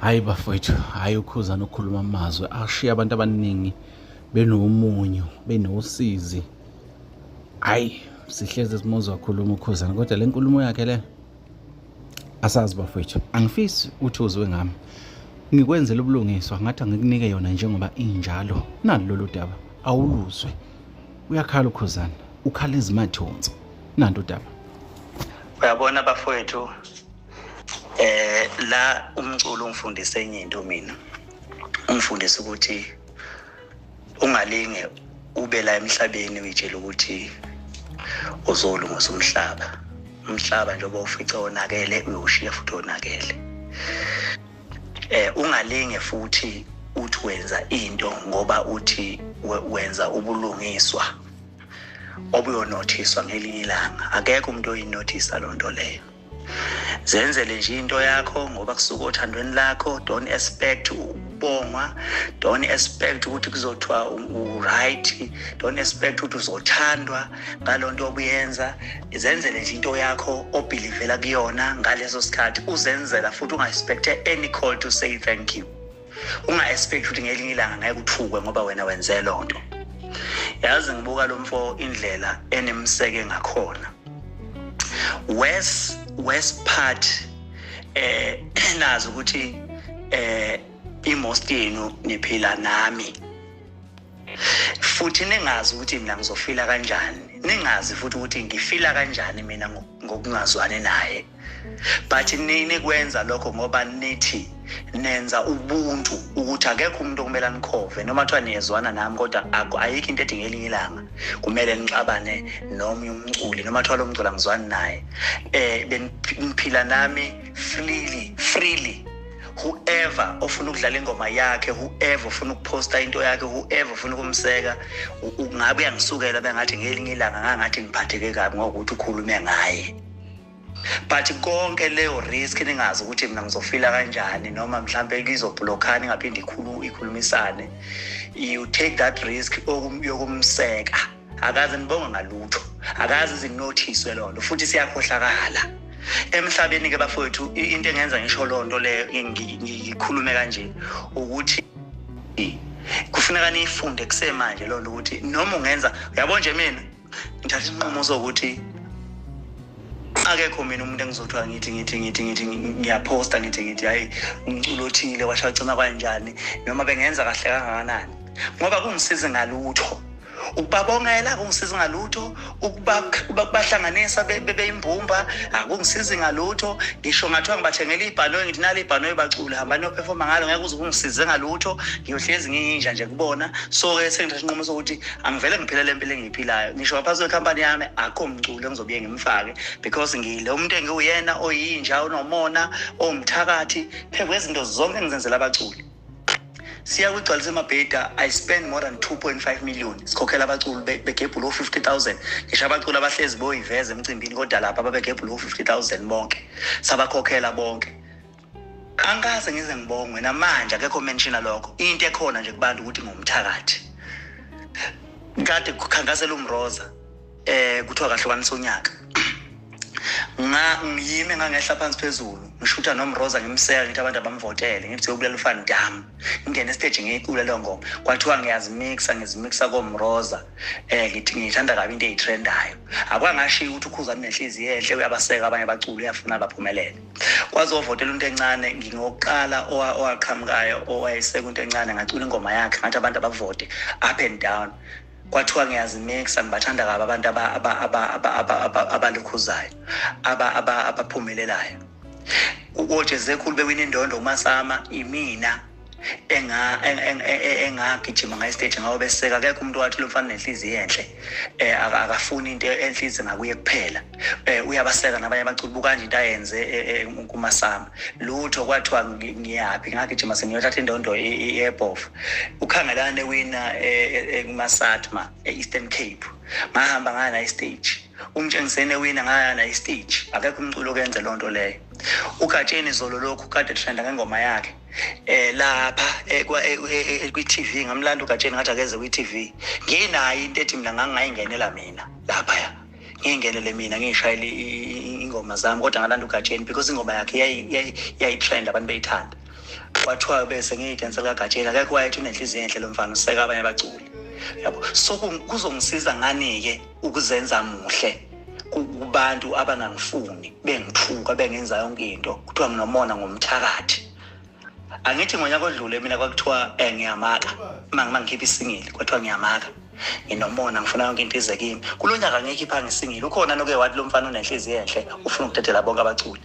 Hayi bafowethu, hayi ukhuza nokukhuluma amazwi ashiya abantu abaningi benomunyu, benosizi. Hayi, sihleze simuzwa wakhuluma ukhuzana, kodwa le nkulumo yakhe le asazi bafowethu. Angifisi uthi uzwe ngami. Ngikwenzela ubulungiswa, ngathi angikunike yona njengoba injalo. Nali lolu daba, awuluzwe. Uyakhala ukhuzana, ukhala izimathonsi. Nanto udaba. Uyabona bafowethu, la umculo ungifundise enye into mina. Ungifundise ukuthi ungalinge ube la emhlabeni uyitshela ukuthi uzolungisa umhlaba. Umhlaba njengoba ufica onakele uyoshiya futhi onakele. Ungalinge futhi uthi wenza into ngoba uthi wenza ubulungiswa obuyonothiswa ngelinye ilanga. Akekho umuntu oyinothisa lo nto leyo. Zenzele nje into yakho ngoba kusuka othandweni lakho. Don't expect ukubongwa, don't expect ukuthi kuzothiwa right, don't expect ukuthi uzothandwa ngalonto obuyenza. Zenzele nje into yakho obelievela kuyona ngaleso sikhathi. Uzenzela futhi unga-expect any call to say thank you. Unga-expect ukuthi ngelinye ilanga ngeke uthukwe ngoba wena wenze lo nto. Yazi ngibuka lo mfo indlela enemseke ngakhona. West part nazi ukuthi imost yenu niphila nami. Futhi ningazi ukuthi mina ngizofila kanjani. Ningazi futhi ukuthi ngifila kanjani mina ngokungazwani naye. But nini kwenza lokho ngoba nithi nenza ubuntu ukuthi akekho umuntu okumele anikhove noma kuthiwa niyezwana nami kodwa ayikho into edinga elinye ilanga kumele nixabane noma umculi noma kuthiwa lo mculi angizwani naye. Beniphila nami freely. Whoever ofuna ukudlala ingoma yakhe, whoever ofuna ukuposta into yakhe, whoever ofuna ukumseka, ungabe uyangisukela bengathi ngelinye ilanga ngangathi ngiphatheke kabi ngokuthi ukhulume ngaye. But konke leyo risk ningazi ukuthi mina ngizofila kanjani noma mhlambe ngizoblockana ngaphinde ikhulumisane. You take that risk yokumseka. Akaze nibonga ngalutho. Akaze zinothiswe lonto futhi siyakhohlakala. Emhlabeni ke bafowethu into engenza ngisho lonto le ngikhulume kanje ukuthi kufuneka nifunde kusemanje lonto ukuthi noma ungenza uyabona nje mina ngithatha isinqumo sokuthi akekho mina umuntu engizothiwa ngithi ngiyaposta ngithi hayi umculo othile washacina kanjani noma bengenza kahle kangakanani ngoba kungisiza ngalutho. Ukubabongela kungisiza ngalutho, ukubahlanganisa beyimbumba akungisiza ngalutho. Ngisho ngathiwa ngibathengela ibhanoyi ngithi nali ibhanoyi bacula hamba noperforma ngalo ngeke uze ungisize ngalutho. Ngiyohlezi nginjinja nje kubona. So ke sengithatha isinqumo sokuthi angivele ngiphila le mpilo engiyiphilayo. Ngisho ngaphansi kwecompany yami akho umculo engizobuye ngimfake because ngile umuntu engiwuyena oyinja onomona omthakathi phezulu kwezinto zonke engizenzela abaculi. Siya kugcwalisa emabheda. I spend more than 2.5 million. Sikhokhela abaculi begebhu lo 50,000. Ngisho abaculi abahlezi boyiveze emcimbini kodwa lapha ababegebhu lo 50,000 bonke. Sabakhokhela bonke. Angikaze ngize ngibongwe namanje akekho mention lokho. Into ekhona nje kubantu ukuthi ngumthakathi. Kade kukhankasela umroza kuthiwa kahlukanisa unyaka. Ngiyime ngangehla phansi phezulu ngishutha nomroza ngimseka ngithi abantu abamvotele ngithi ubulela ufana dam ngingena stage ngiyicula leyo ngoma kwathiwa ngizimixa komroza ngithi ngithanda kabi into eyitrendayo akwangashiya ukuthi ukhuzana nenhliziyo enhle uyabaseka abanye abaculi uyafuna baphumelele kwazovotela into encane ngingokuqala owaqhamukayo owayeseka into encane ngacula ingoma yakhe ngathi abantu abavote up and down kwathiwa ngiyazimixa ngibathanda kabi abantu abalukhuzayo abaphumelelayo. UJeze khulu bewina indondo uMasama imina engagijima ngayi stage ngawo beseka akekho umuntu wathi lo mfana nenhliziyo enhle akafuni into enhliziyo ngakuye kuphela uyabaseka nabanye abaculi bukanje into ayenze kuMasama lutho kwathiwa ngiyaphi ngagijima sengiyothatha indondo eBofu ukhangelane wina kuMasatma eEastern Cape ngahamba ngana istage umtshengisene wina ngana istage akekho umculo okenza lonto leyo. Ugatsheni Zolo lokhu kade trenda ngengoma yakhe lapha kwi-TV ngamlanda uGatsheni ngathi akeze kwi-TV nginayo into ethi mina ngangayingenela mina lapha ngingenele mina ngishayile ingoma zami kodwa ngalanda uGatsheni because ingoma yakhe yayitrend abantu beyithanda kwathiwa bese ngiyidensela kaGatsheni akekho wayethi unenhliziyo enhle lo mfana useka abanye abaculi yabo. So kuzongisiza ngani-ke ukuzenza muhle kubantu abangangifuni bengithuka bengenza yonke into kuthiwa nginomona ngomthakathi. Angithi ngonyaka odlule mina kwakuthiwa ngiyamaka mangikhipha isingili kwathiwa ngiyamaka nginomona ngifuna yonke into ize kimi. Kulo nyaka ngiyikhipha ngisingili ukhona noke wathi lo mfana unenhliziyo enhle ufuna ukuthathela bonke abaculi.